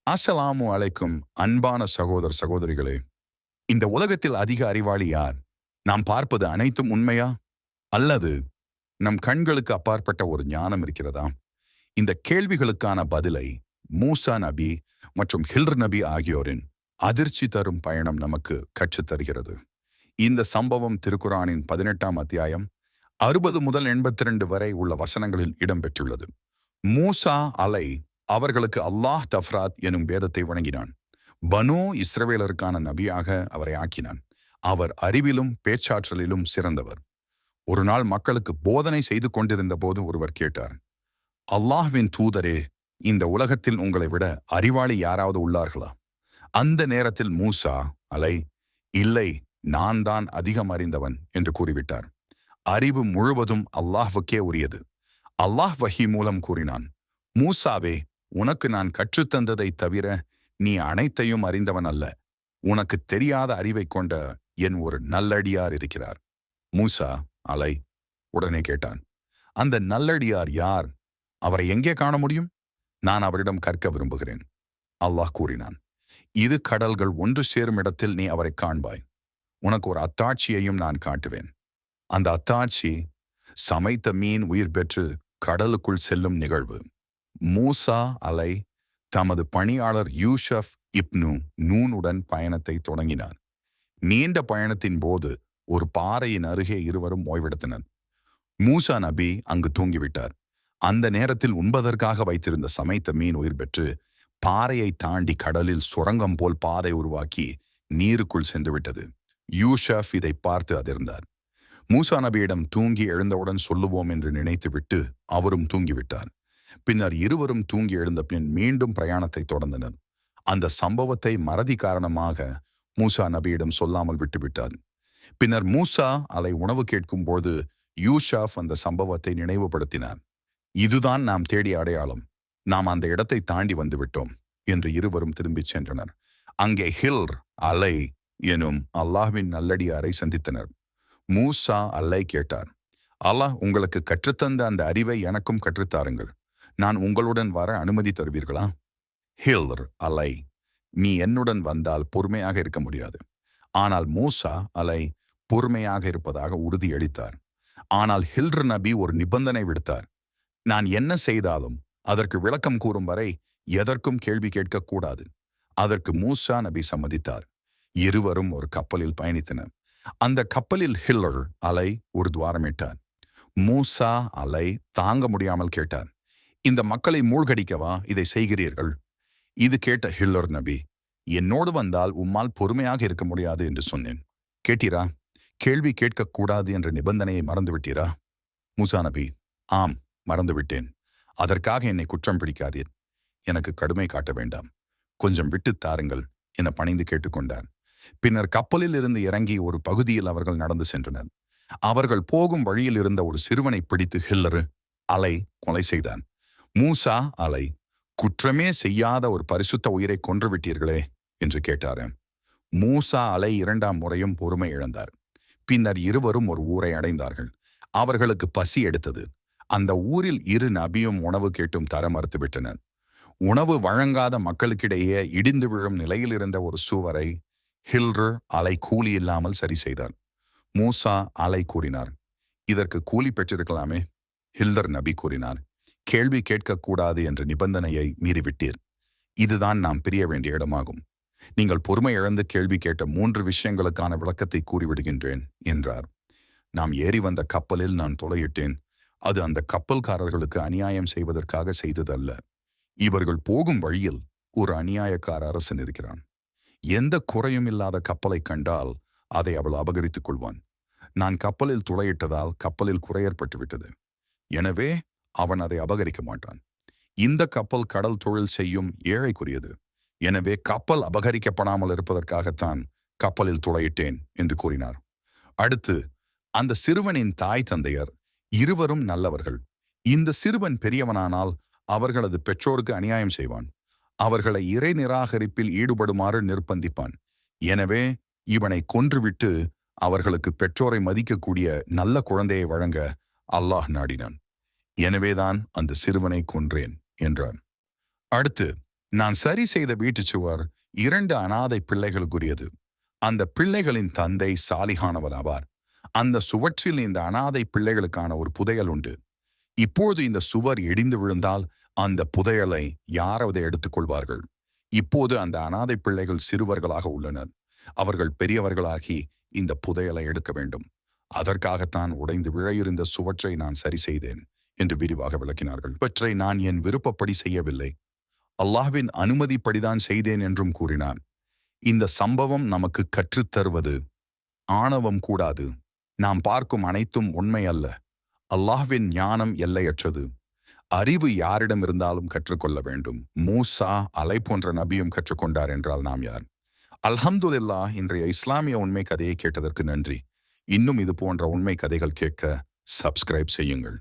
அஸ்ஸலாமு அலைக்கும் அன்பான சகோதர சகோதரிகளே. இந்த உலகத்தில் அதிக அறிவாளி யார்? நாம் பார்ப்பது அனைத்தும் உண்மையா? அல்லது நம் கண்களுக்கு அப்பாற்பட்ட ஒரு ஞானம் இருக்கிறதா? இந்த கேள்விகளுக்கான பதிலை மூசா நபி மற்றும் ஹில்ர் நபி ஆகியோரின் அதிர்ச்சி தரும் பயணம் நமக்கு கற்றுத் தருகிறது. இந்த சம்பவம் திருக்குரானின் 18ஆம் அத்தியாயம் 60 முதல் 82 வரை உள்ள வசனங்களில் இடம்பெற்றுள்ளது. மூசா அலை அவர்களுக்கு அல்லாஹ் தஃப்ராத் எனும் வேதத்தை வழங்கினான். பனூ இஸ்ரவேலருக்கான நபியாக அவரை ஆக்கினான். அவர் அறிவிலும் பேச்சாற்றலிலும் சிறந்தவர். ஒரு நாள் மக்களுக்கு போதனை செய்து கொண்டிருந்த போது ஒருவர் கேட்டார், அல்லாஹ்வின் தூதரே, இந்த உலகத்தில் உங்களை விட அறிவாளி யாராவது உள்ளார்களா? அந்த நேரத்தில் மூசா அலை, இல்லை, நான் தான் அதிகம் அறிந்தவன் என்று கூறிவிட்டார். அறிவு முழுவதும் அல்லாஹ்வுக்கே உரியது. அல்லாஹ் வஹி மூலம் கூறினான், மூசாவே, உனக்கு நான் கற்றுத்தந்ததை தவிர நீ அனைத்தையும் அறிந்தவன் அல்ல. உனக்கு தெரியாத அறிவை கொண்ட என் ஒரு நல்லடியார் இருக்கிறார். மூசா அலை உடனே கேட்டான், அந்த நல்லடியார் யார்? அவரை எங்கே காண முடியும்? நான் அவரிடம் கற்க விரும்புகிறேன். அல்லாஹ் கூறினான், இரு கடல்கள் ஒன்று சேரும் இடத்தில் நீ அவரை காண்பாய். உனக்கு ஒரு அத்தாட்சியையும் நான் காட்டுவேன். அந்த அத்தாட்சி சமைத்த மீன் உயிர் பெற்று கடலுக்குள் செல்லும் நிகழ்வு. மூசா அலை தமது பணியாளர் யூஷப் இப்னு நூனுடன் பயணத்தை தொடங்கினார். நீண்ட பயணத்தின் போது ஒரு பாறையின் அருகே இருவரும் ஓய்வெடுத்தனர். மூசா நபி அங்கு தூங்கிவிட்டார். அந்த நேரத்தில் உண்பதற்காக வைத்திருந்த சமைத்த மீன் உயிர் பெற்று பாறையை தாண்டி கடலில் சுரங்கம் போல் பாதை உருவாக்கி நீருக்குள் சென்றுவிட்டது. யூஷப் இதை பார்த்து அதிர்ந்தார். மூசா நபியிடம் தூங்கி எழுந்தவுடன் சொல்லுவோம் என்று நினைத்துவிட்டு அவரும் தூங்கிவிட்டார். பின்னர் இருவரும் தூங்கி எழுந்த பின் மீண்டும் பிரயாணத்தை தொடர்ந்தனர். அந்த சம்பவத்தை மறதி காரணமாக மூசா நபியிடம் சொல்லாமல் விட்டுவிட்டார். பின்னர் மூசா அலை உணவு கேட்கும் போது யூஷாப் அந்த சம்பவத்தை நினைவுபடுத்தினார். இதுதான் நாம் தேடிய அடையாளம். நாம் அந்த இடத்தை தாண்டி வந்துவிட்டோம் என்று இருவரும் திரும்பிச் சென்றனர். அங்கே ஹில்ர் அலை எனும் அல்லாஹ்வின் நல்லடியாரை சந்தித்தனர். மூசா அலை கேட்டார், அல்லாஹ் உங்களுக்கு கற்றுத்தந்த அந்த அறிவை எனக்கும் கற்றுத்தாருங்கள். நான் உங்களுடன் வர அனுமதி தருவீர்களா? ஹில்ர் அலை, நீ என்னுடன் வந்தால் பொறுமையாக இருக்க முடியாது. ஆனால் மூசா அலை பொறுமையாக இருப்பதாக உறுதியளித்தார். ஆனால் ஹில்ர் நபி ஒரு நிபந்தனை விடுத்தார். நான் என்ன செய்தாலும் அதற்கு விளக்கம் கூறும் வரை எதற்கும் கேள்வி கேட்கக்கூடாது. அதற்கு மூசா நபி சம்மதித்தார். இருவரும் ஒரு கப்பலில் பயணித்தனர். அந்த கப்பலில் ஹில்ர் அலை ஒரு துவாரமிட்டார். மூசா அலை தாங்க முடியாமல் கேட்டார், இந்த மக்களை மூழ்கடிக்கவா இதை செய்கிறீர்கள்? இது கேட்ட ஹில்லர் நபி, என்னோடு வந்தால் உம்மால் பொறுமையாக இருக்க முடியாது என்று சொன்னேன். கேட்டீரா? கேள்வி கேட்கக்கூடாது என்ற நிபந்தனையை மறந்துவிட்டீரா? மூசா நபி, ஆம், மறந்துவிட்டேன். அதற்காக என்னை குற்றம் பிடிக்காதீர். எனக்கு கடுமை காட்ட வேண்டாம். கொஞ்சம் விட்டு தாருங்கள் என பணிந்து கேட்டுக்கொண்டார். பின்னர் கப்பலில் இருந்து இறங்கி ஒரு பகுதியில் அவர்கள் நடந்து சென்றனர். அவர்கள் போகும் வழியில் இருந்த ஒரு சிறுவனை பிடித்து ஹில்லர் அலை கொலை செய்தான். மூசா அலை, குற்றமே செய்யாத ஒரு பரிசுத்த உயிரை கொன்றுவிட்டீர்களே என்று கேட்டார். மூசா அலை 2ஆம் முறையும் பொறுமை இழந்தார். பின்னர் இருவரும் ஒரு ஊரை அடைந்தார்கள். அவர்களுக்கு பசி எடுத்தது. அந்த ஊரில் இரு நபியும் உணவு கேட்டும் தர மறுத்துவிட்டனர். உணவு வழங்காத மக்களுக்கிடையே இடிந்து விழும் நிலையில் இருந்த ஒரு சுவரை ஹில்ர் அலை கூலி இல்லாமல் சரி செய்தார். மூசா அலை கூறினார், இதற்கு கூலி பெற்றிருக்கலாமே. ஹில்ர் நபி கூறினார், கேள்வி கேட்கக்கூடாது என்ற நிபந்தனையை மீறிவிட்டீர். இதுதான் நாம் பிரிய வேண்டிய இடமாகும். நீங்கள் பொறுமை இழந்து கேள்வி கேட்ட 3 விஷயங்களுக்கான விளக்கத்தை கூறிவிடுகின்றேன் என்றார். நாம் ஏறி வந்த கப்பலில் நான் துளையிட்டேன். அது அந்த கப்பல்காரர்களுக்கு அநியாயம் செய்வதற்காக செய்ததல்ல. இவர்கள் போகும் வழியில் ஒரு அநியாயக்கார அரசன் இருக்கிறான். எந்த குறையும் இல்லாத கப்பலை கண்டால் அதை அவள் அபகரித்துக் கொள்வான். நான் கப்பலில் துளையிட்டதால் கப்பலில் குறை ஏற்பட்டுவிட்டது. எனவே அவன் அதை அபகரிக்க மாட்டான். இந்த கப்பல் கடல் தொழில் செய்யும் ஏழைக்குரியது. எனவே கப்பல் அபகரிக்கப்படாமல் இருப்பதற்காகத்தான் கப்பலில் துளையிட்டேன் என்று கூறினார். அடுத்து, அந்த சிறுவனின் தாய் தந்தையர் இருவரும் நல்லவர்கள். இந்த சிறுவன் பெரியவனானால் அவர்களது பெற்றோருக்கு அநியாயம் செய்வான். அவர்களை இறை நிராகரிப்பில் ஈடுபடுமாறு நிர்பந்திப்பான். எனவே இவனை கொன்றுவிட்டு அவர்களுக்கு பெற்றோரை மதிக்கக்கூடிய நல்ல குழந்தையை வழங்க அல்லாஹ் நாடினான். எனவேதான் அந்த சிறுவனை கொன்றேன் என்றார். அடுத்து, நான் சரி செய்த வீட்டுச் சுவர் 2 அனாதை பிள்ளைகளுக்குரியது. அந்த பிள்ளைகளின் தந்தை சாலிகானவர் ஆவார். அந்த சுவற்றில் இந்த அனாதை பிள்ளைகளுக்கான ஒரு புதையல் உண்டு. இப்போது இந்த சுவர் இடிந்து விழுந்தால் அந்த புதையலை யாராவது எடுத்துக் கொள்வார்கள். இப்போது அந்த அனாதை பிள்ளைகள் சிறுவர்களாக உள்ளனர். அவர்கள் பெரியவர்களாகி இந்த புதையலை எடுக்க வேண்டும். அதற்காகத்தான் உடைந்து விழ இருந்த சுவற்றை நான் சரி செய்தேன் என்று விரிவாக விளக்கினார்கள். இவற்றை நான் என் விருப்பப்படி செய்யவில்லை, அல்லாஹ்வின் அனுமதிப்படிதான் செய்தேன் என்றும் கூறினான். இந்த சம்பவம் நமக்கு கற்றுத்தருவது, ஆணவம் கூடாது. நாம் பார்க்கும் அனைத்தும் உண்மை அல்ல. அல்லாஹ்வின் ஞானம் எல்லையற்றது. அறிவு யாரிடம் இருந்தாலும் கற்றுக்கொள்ள வேண்டும். மூசா அலை போன்ற நபியும் கற்றுக்கொண்டார் என்றால் நாம் யார்? அல்ஹம்துலில்லாஹ், இன்றைய இஸ்லாமிய உண்மை கதையை கேட்டதற்கு நன்றி. இன்னும் இது போன்ற உண்மை கதைகள் கேட்க சப்ஸ்கிரைப் செய்யுங்கள்.